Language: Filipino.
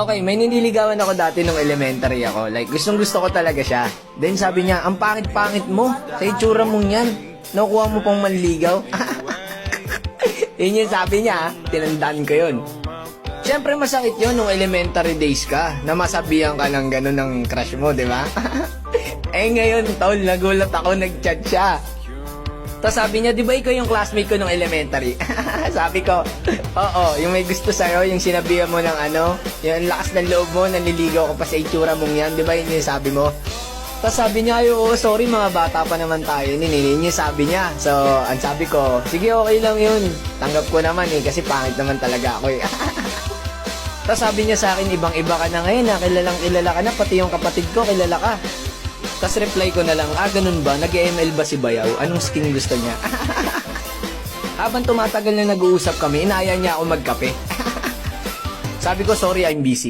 Okay, may niniligawan ako dati nung elementary ako. Like, gustong gusto ko talaga siya. Then sabi niya, ang pangit-pangit mo. Sa itsura mong yan. Nakuha mo pang manligaw. Yun yung sabi niya, tinandaan ko yun. Siyempre masakit yun nung elementary days ka, na masabihan ka ng gano'n ng crush mo, di ba? Eh ngayon, tol, nagulat ako, nag-chat siya. Tapos sabi niya, di ba ikaw yung classmate ko nung elementary? Sabi ko, oo, yung may gusto sa'yo, yung sinabihan mo ng ano, yung lakas ng loob mo, nanliligaw ko pa sa itsura mong yan, di ba yun yung sabi mo? Tapos sabi niya, oo, sorry, mga bata pa naman tayo, yun yung sabi niya. So, ang sabi ko, sige, okay lang yun. Tanggap ko naman kasi pangit naman talaga ako eh. Tapos sabi niya sa akin, ibang-iba ka na ngayon, kilalang kilala ka na, pati yung kapatid ko, kilala ka. Tapos reply ko na lang, ganun ba? Nag-ML ba si Bayaw? Anong skin gusto niya? Habang tumatagal na nag-uusap kami, inaya niya ako magkape. Sabi ko, sorry, I'm busy.